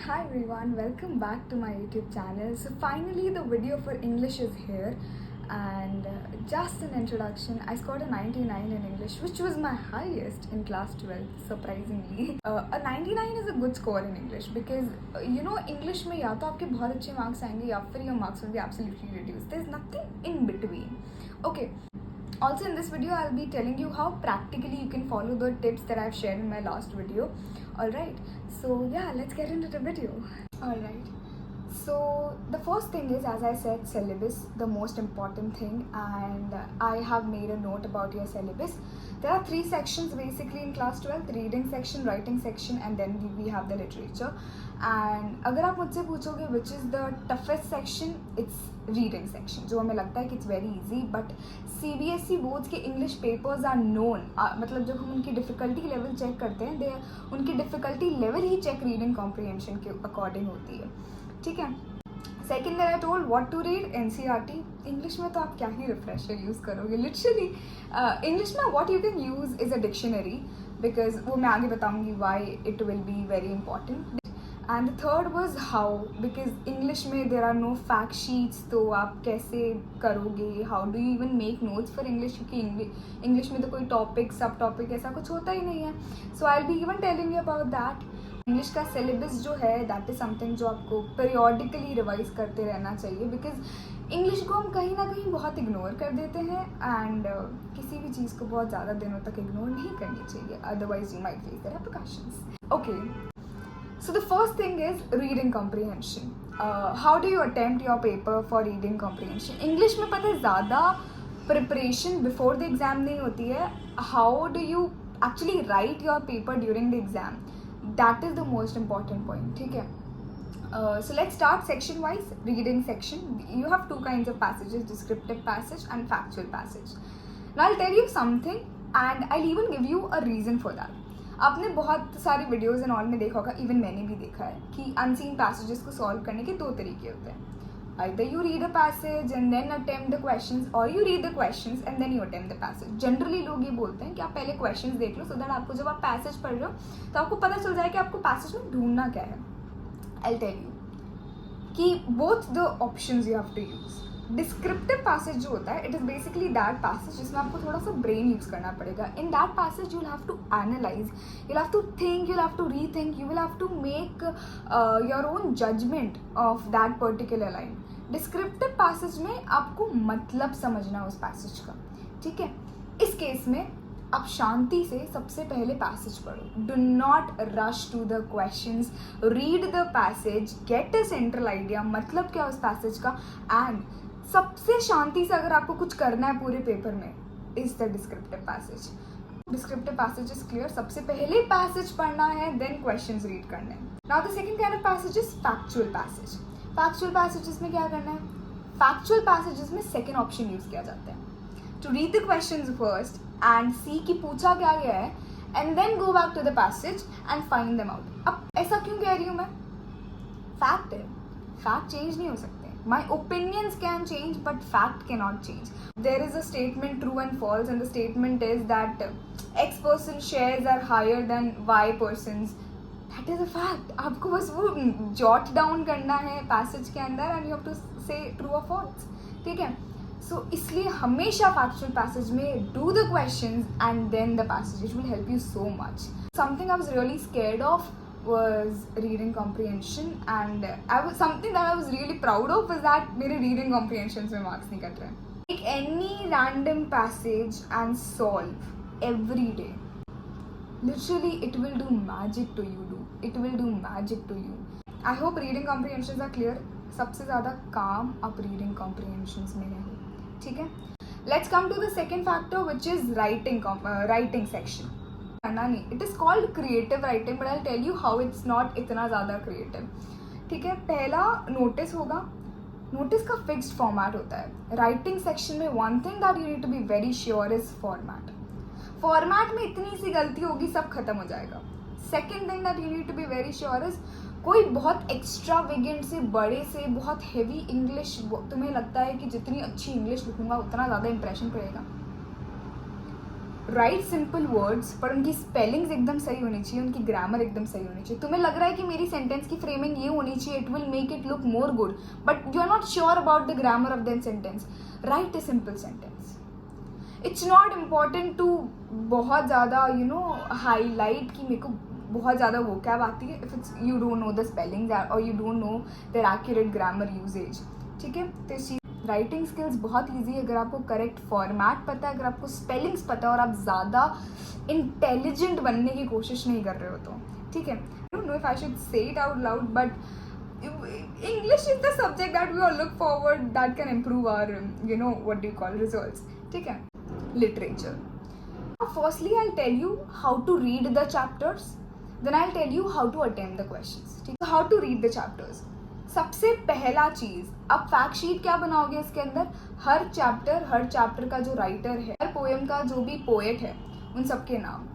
Hi everyone, welcome back to my YouTube channel. So finally the video for English is here, and just an introduction, I scored a 99 in English, which was my highest in class 12, surprisingly. A 99 is a good score in English because English में या तो आपके बहुत अच्छे marks आएंगे या फिर your marks will be absolutely reduced. There's nothing in between. Okay. Also in this video I'll be telling you how practically you can follow the tips that I've shared in my last video. Alright, so yeah, let's get into the video. Alright, so the first thing is, as I said, syllabus, the most important thing, and I have made a note about your syllabus. There are 3 sections basically in class 12, reading section, writing section, and then we have the literature. And अगर आप मुझसे पूछोगे which is the toughest section, it's reading section, जो हमें लगता है कि it's very easy, but CBSE boards के इंग्लिश पेपर्स आर नोन, मतलब जब हम उनकी डिफ़िकल्टी लेवल चेक करते हैं, उनकी डिफ़िकल्टी लेवल ही चेक रीडिंग कॉम्प्रिहेंशन के अकॉर्डिंग होती है, ठीक है. Second that I told what to read, NCERT. English में तो आप क्या ही रिफ्रेशर यूज़ करोगे, लिटरली. इंग्लिश में what you can use is a dictionary, because वो मैं आगे बताऊँगी why it will be very important. And the third was how, because English में there are no fact sheets, तो आप कैसे करोगे, how do you even make notes for English, क्योंकि इंग्लिश में तो कोई टॉपिक सब टॉपिक ऐसा कुछ होता ही नहीं है. So I will be even telling you about that. English का सिलेबस जो है दैट इज़ समथिंग जो आपको पीरियोडिकली रिवाइज करते रहना चाहिए, बिकॉज इंग्लिश को हम कहीं ना कहीं बहुत इग्नोर कर देते हैं, एंड किसी भी चीज़ को बहुत ज़्यादा दिनों तक इग्नोर नहीं करनी चाहिए, otherwise you might face their repercussions. Okay, so the first thing is reading comprehension. How do you attempt your paper for reading comprehension? English में पता है ज़्यादा preparation before the exam नहीं होती है. How do you actually write your paper during the exam? That is the most important point, ठीक है. So let's start section wise. Reading section, you have 2 kinds of passages, descriptive passage and factual passage. Now I'll tell you something and I'll even give you a reason for that. आपने बहुत सारी videos and all में देखा होगा, even मैंने भी देखा है कि अनसीन पैसेजेस को सॉल्व करने के 2 तरीके होते हैं. Either you read a passage and then attempt the questions, or you read the questions and then you attempt the passage. Generally लोग ये बोलते हैं कि आप पहले क्वेश्चंस देख लो, सो दैट आपको जब आप पैसेज पढ़ रहे हो तो आपको पता चल जाए कि आपको पैसेज में ढूंढना क्या है. I'll tell you कि both the options you have to use. Descriptive passage जो होता है, it is basically that passage जिसमें आपको थोड़ा सा ब्रेन यूज़ करना पड़ेगा. In that passage you will have to analyse, you will have to think, you will have to rethink, you will have to make your own judgement of that particular line. Descriptive passage में आपको मतलब समझना उस passage का, ठीक है. इस case में आप शांति से सबसे पहले पैसेज पढ़ो. Do not rush to the questions, read the passage, get a central idea, मतलब क्या उस पैसेज का, एंड सबसे शांति से अगर आपको कुछ करना है पूरे पेपर में, is the descriptive passage. Descriptive passage is clear, सबसे पहले पैसेज पढ़ना है, देन क्वेश्चंस रीड करने हैं. Now the second kind of passage is factual passage. Factual passages में क्या करना है, फैक्चुअल पैसेजेस में सेकंड ऑप्शन यूज किया जाता है, to read the questions first and see कि पूछा क्या गया है, and then go back to the passage and find them out. अब ऐसा क्यों कह रही हूँ मैं, फैक्ट है, फैक्ट चेंज नहीं हो सकते. My opinions can change, but fact cannot change. There is a statement true and false, and the statement is that X person shares are higher than Y person's. That is a fact. आपको बस वो jot down करना है passage के अंदर, and you have to say true or false, ठीक है. So इसलिए हमेशा factual passage में do the questions and then the passage, which will help you so much. Something I was really scared of was reading comprehension, and something that I was really proud of was that मेरे reading comprehension में marks नहीं cut रहे हैं. Take any random passage and solve every day. Literally, it will do magic to you. It will do magic to you. I hope reading comprehensions are clear. सबसे ज़्यादा काम आप reading comprehensions में रहो, ठीक है. Let's come to the second factor, which is writing section. करना नहीं, it is called creative writing, but I tell you how it's not इतना ज़्यादा क्रिएटिव, ठीक है. पहला नोटिस होगा, नोटिस का फिक्स्ड फॉर्मेट होता है. राइटिंग सेक्शन में one thing that you need to be very sure is format. Format में इतनी सी गलती होगी सब खत्म हो जाएगा. Second thing that you need to be very sure is, कोई बहुत एक्स्ट्रा वेगेंट से बड़े से बहुत हैवी इंग्लिश, तुम्हें लगता है कि जितनी अच्छी इंग्लिश लिखूंगा उतना ज़्यादा इंप्रेशन पड़ेगा, राइट सिंपल वर्ड्स, पर उनकी स्पेलिंग्स एकदम सही होनी चाहिए, उनकी ग्रामर एकदम सही होनी चाहिए. तुम्हें लग रहा है कि मेरी सेंटेंस की फ्रेमिंग ये होनी चाहिए, it will make it look more good, but you are not sure about the grammar of that sentence. Write a simple sentence. It's not important to बहुत ज़्यादा हाईलाइट कि मेरे को बहुत ज़्यादा वो क्या आती है, if it's you don't know the spellings और you don't know their accurate grammar usage. ठीक है, तो इस राइटिंग स्किल्स बहुत ईजी है अगर आपको करेक्ट फॉर्मेट पता है, अगर आपको स्पेलिंग्स पता है और आप ज़्यादा इंटेलिजेंट बनने की कोशिश नहीं कर रहे हो तो. ठीक है, I don't know if I should say it out loud, but English is the subject that we all look forward that can improve our what do you call results. ठीक है, literature. Firstly I tell you how to read the chapters, then I tell you how to attempt the questions. ठीक है, how to read the chapters. सबसे पहला चीज, अब fact sheet क्या बनाओगे इसके अंदर, हर चैप्टर का जो राइटर है, हर पोएम का जो भी पोएट है, उन सबके नाम.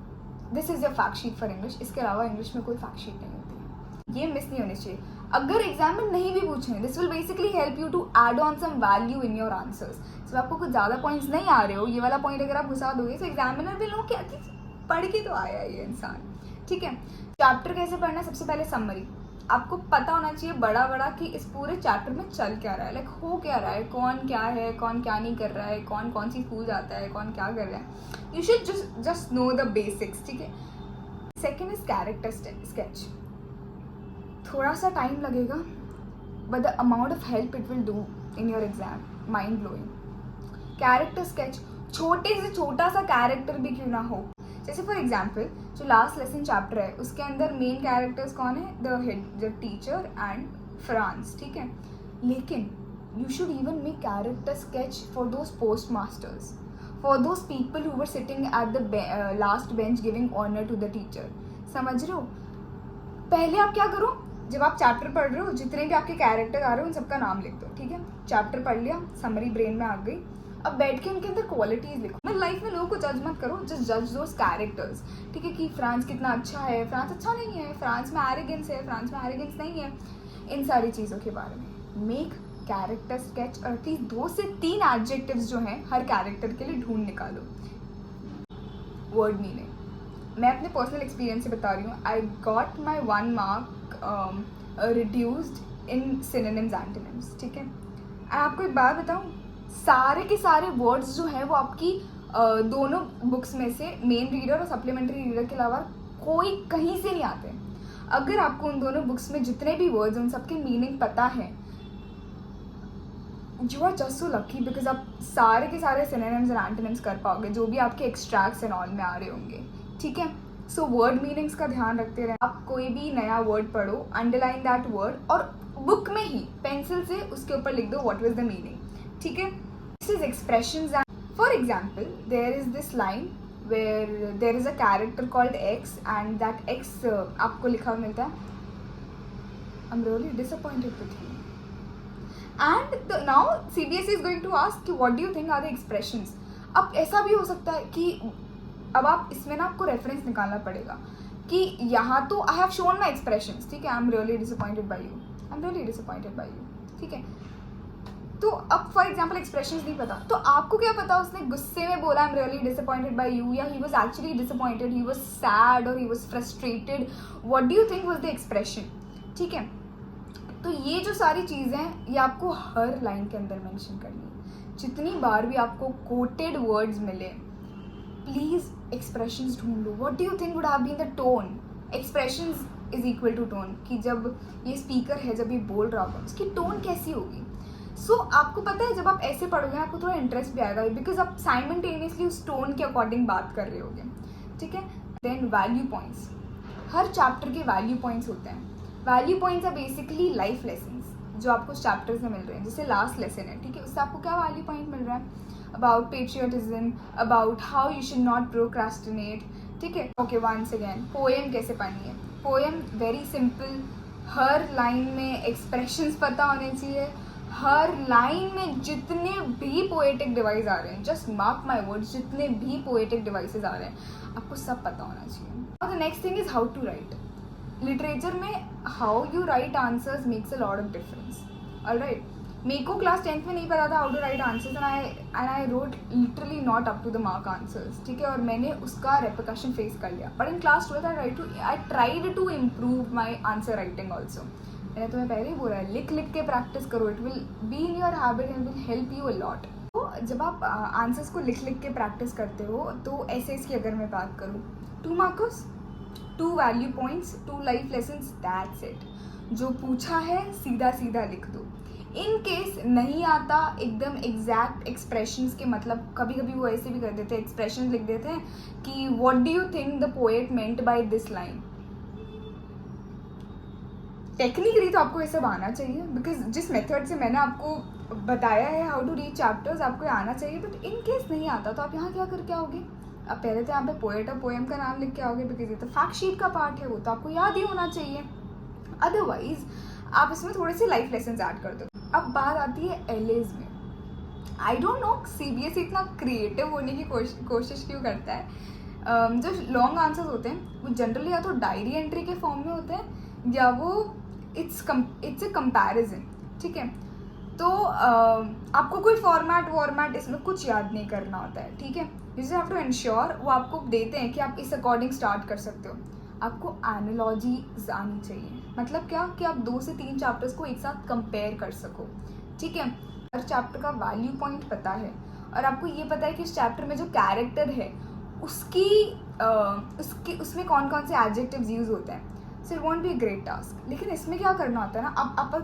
This is your fact sheet for English. इसके अलावा इंग्लिश में कोई फैक्ट शीट नहीं होती, ये मिस नहीं होनी चाहिए. अगर एग्जाम में नहीं भी पूछेंगे, this will basically help you to add on some value in your answers. जब आपको कुछ ज़्यादा पॉइंट्स नहीं आ रहे हो, ये वाला पॉइंट अगर आप घुसा दोगे तो एग्जामिनर भी लोग क्या पढ़ के तो आया ये इंसान. ठीक है, चैप्टर कैसे पढ़ना है, सबसे पहले समरी. आपको पता होना चाहिए बड़ा कि इस पूरे चैप्टर में चल क्या रहा है, लाइक हो क्या रहा है, कौन क्या है, कौन क्या नहीं कर रहा है, कौन कौन सी स्कूल जाता है, कौन क्या कर रहा है. You should just know the basics. ठीक है. Second is character sketch. थोड़ा सा टाइम लगेगा, but the amount of help it will do in your exam, mind blowing. Character sketch, छोटे से छोटा सा कैरेक्टर भी क्यों ना हो. जैसे फॉर एग्जाम्पल जो लास्ट लेसन चैप्टर है उसके अंदर मेन कैरेक्टर्स कौन है, the head, the teacher and Franz. ठीक है, लेकिन you should even make character sketch for those post masters, for those people who were sitting at the last bench giving honour to the teacher. समझ रहे हो. पहले आप क्या करो, जब आप चैप्टर पढ़ रहे हो, जितने भी आपके कैरेक्टर आ रहे हो उन सबका नाम लिख दो. ठीक है, चैप्टर पढ़ लिया, समरी ब्रेन में आ गई, अब बैठ के उनके अंदर क्वालिटीज लिखो. मैं लाइफ में लोगों को जज मत करो, जस्ट जज दोस कैरेक्टर्स. ठीक है, कि फ्रांस कितना अच्छा है, फ्रांस अच्छा नहीं है, फ्रांस में एरोगेंस है, फ्रांस में एरोगेंस नहीं है, इन सारी चीज़ों के बारे में मेक कैरेक्टर स्केच. और एटलीस्ट 2 से 3 एडजेक्टिव्स जो हैं हर कैरेक्टर के लिए ढूंढ निकालो. वर्ड मीनिंग, मैं अपने पर्सनल एक्सपीरियंस से बता रही हूँ. I got my 1 mark reduced in synonyms antonyms. ठीक है, आपको एक बात बताऊँ, सारे के सारे वर्ड्स जो हैं वो आपकी दोनों बुक्स में से, मेन रीडर और सप्लीमेंट्री रीडर के अलावा कोई कहीं से नहीं आते. अगर आपको उन दोनों बुक्स में जितने भी वर्ड्स उन सबके मीनिंग पता है, you are just so lucky, because आप सारे के सारे सिनोनिम्स और एंटोनिम्स कर पाओगे जो भी आपके एक्सट्रैक्ट्स एंड ऑल में आ रहे होंगे. ठीक है, सो वर्ड मीनिंग्स का ध्यान रखते रहें. आप कोई भी नया वर्ड पढ़ो, अंडरलाइन दैट वर्ड और बुक में ही पेंसिल से उसके ऊपर लिख दो व्हाट वाज द मीनिंग. ठीक है, this is expressions. For example there is this line where there is a character called X and that X आपको लिखा हुआ मिलता है, I'm really disappointed with you. And now CBSE is going to ask कि what do you think are the expressions. अब ऐसा भी हो सकता है कि अब आप इसमें ना आपको रेफरेंस निकालना पड़ेगा कि यहाँ तो I have shown my expressions. ठीक है, I'm really disappointed by you. I'm really disappointed by you. ठीक है, तो अब फॉर एग्जाम्पल एक्सप्रेशंस नहीं पता, तो आपको क्या पता उसने गुस्से में बोला I am really disappointed by you, या he was actually disappointed, he was sad और he was frustrated. What do you think was the expression. ठीक है, तो ये जो सारी चीज़ें हैं ये आपको हर लाइन के अंदर मेंशन करनी है. जितनी बार भी आपको कोटेड वर्ड्स मिले, प्लीज़ एक्सप्रेशंस ढूंढ लो. What do you think would have been the tone. Expressions is equal to tone, कि जब ये स्पीकर है जब ये बोल रहा होगा उसकी टोन कैसी होगी. सो आपको पता है जब आप ऐसे पढ़ोगे आपको थोड़ा इंटरेस्ट भी आएगा, बिकॉज आप साइमल्टेनियसली उस टोन के अकॉर्डिंग बात कर रहे होगे. ठीक है, देन वैल्यू पॉइंट्स. हर चैप्टर के वैल्यू पॉइंट्स होते हैं. Value points are basically life lessons जो आपको चैप्टर से मिल रहे हैं. जैसे लास्ट लेसन है, ठीक है, उससे आपको क्या वैल्यू पॉइंट मिल रहा है, about patriotism, about how you should not procrastinate. ठीक है, ओके, वंस अगेन पोएम कैसे पढ़नी है. पोएम वेरी सिंपल, हर लाइन में एक्सप्रेशंस पता होने चाहिए, हर लाइन में जितने भी पोएटिक डिवाइस आ रहे हैं, जस्ट मार्क माई वर्ड्स, जितने भी पोएटिक डिवाइसेस आ रहे हैं आपको सब पता होना चाहिए. और the next thing is how to write. Literature में how you write answers makes a lot of difference. Alright, मेरे को क्लास 10th में नहीं पता था how to write answers and I wrote literally not up to the mark answers, ठीक है, और मैंने उसका रेपरकशन फेस कर लिया. But in class 12 I tried to improve my answer writing also. मैंने तुम्हें पहले ही बोला है, लिख लिख के प्रैक्टिस करो, it will be in your habit and will help you a lot. तो जब आप आंसर्स को लिख लिख के प्रैक्टिस करते हो, तो एसेस की अगर मैं बात करूँ, 2 marks, 2 value points, 2 life lessons, that's it. जो पूछा है सीधा सीधा लिख दो. इन केस नहीं आता एकदम एग्जैक्ट एक्सप्रेशंस के, मतलब कभी कभी वो ऐसे भी कर देते हैं, एक्सप्रेशन लिख देते हैं कि what do you think the poet meant by this line. Technically तो आपको ये सब आना चाहिए, बिकॉज जिस मेथड से मैंने आपको बताया है हाउ टू रीड चैप्टर्स, आपको ये आना चाहिए. बट इन केस नहीं आता तो आप यहाँ क्या करके आओगे? अब पहले तो यहाँ पे पोएट और पोएम का नाम लिख के आओगे, बिकॉज ये तो फैक्ट शीट का पार्ट है, वो तो आपको याद ही होना चाहिए. अदरवाइज आप इसमें थोड़े से लाइफ लेसन ऐड कर दो. अब बात आती है एलेज में. आई डोंट नो सीबीएसई इतना क्रिएटिव होने की कोशिश क्यों करता है. जो लॉन्ग आंसर्स होते हैं वो जनरली या तो डायरी एंट्री के फॉर्म में होते हैं, या वो इट्स ए कंपैरिजन, ठीक है. तो आपको कोई फॉर्मेट इसमें कुछ याद नहीं करना होता है, ठीक है. You just have to ensure, वो आपको देते हैं कि आप इस अकॉर्डिंग स्टार्ट कर सकते हो. आपको एनालॉजीज आनी चाहिए. मतलब क्या कि आप 2 से 3 चैप्टर्स को एक साथ कंपेयर कर सको, ठीक है. हर चैप्टर का वैल्यू पॉइंट पता है, और आपको ये पता है कि उस चैप्टर में जो कैरेक्टर है उसमें कौन कौन से एडजेक्टिव्स यूज होते हैं. So it won't be a great task. लेकिन इसमें क्या करना होता है ना,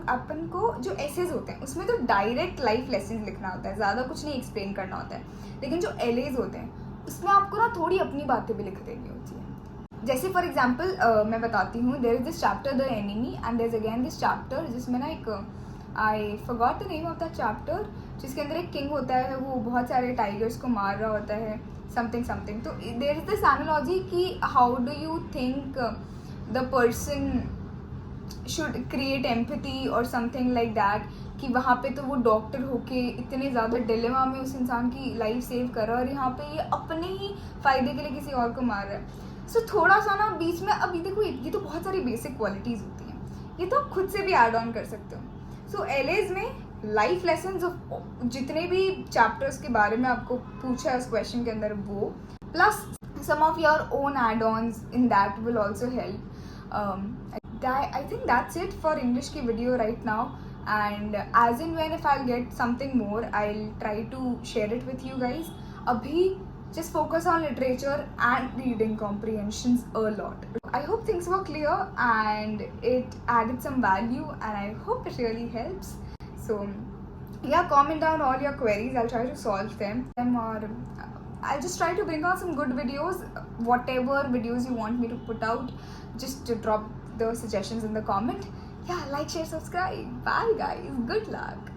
अपन को जो एसेज होते हैं उसमें तो डायरेक्ट लाइफ लेसन लिखना होता है, ज़्यादा कुछ नहीं एक्सप्लेन करना होता है. लेकिन जो एलेज होते हैं उसमें आपको ना थोड़ी अपनी बातें भी लिख देनी होती है. जैसे फॉर एग्जाम्पल मैं बताती हूँ, there is this chapter the enemy and there is again this chapter जिसमें ना एक I forgot the name of the chapter, जिसके अंदर एक किंग होता है, वो बहुत सारे टाइगर्स को मार रहा होता है, समथिंग. तो देयर इज दिस एनालॉजी कि how do you think the person should create empathy और समथिंग लाइक दैट, कि वहाँ पे तो वो डॉक्टर होके इतने ज़्यादा डिलेमा में उस इंसान की लाइफ सेव कर रहा है, और यहाँ पे ये अपने ही फ़ायदे के लिए किसी और को मार रहा है. सो थोड़ा सा ना बीच में, अभी देखो ये तो बहुत सारी बेसिक क्वालिटीज़ होती हैं, ये तो आप खुद से भी ऐड ऑन कर सकते हो. सो एलेज में लाइफ लेसन जितने भी चैप्टर्स के बारे में आपको पूछा है उस क्वेश्चन के अंदर, वो plus some of your own add-ons in that will also help. I think that's it for English ki video right now, and as in when if I'll get something more I'll try to share it with you guys. Abhi just focus on literature and reading comprehensions a lot. I hope things were clear and it added some value, and I hope it really helps. So yeah, comment down all your queries, I'll try to solve them, or I'll just try to bring out some good videos. Whatever videos you want me to put out, just drop the suggestions in the comment. Yeah, like, share, subscribe. Bye guys, good luck.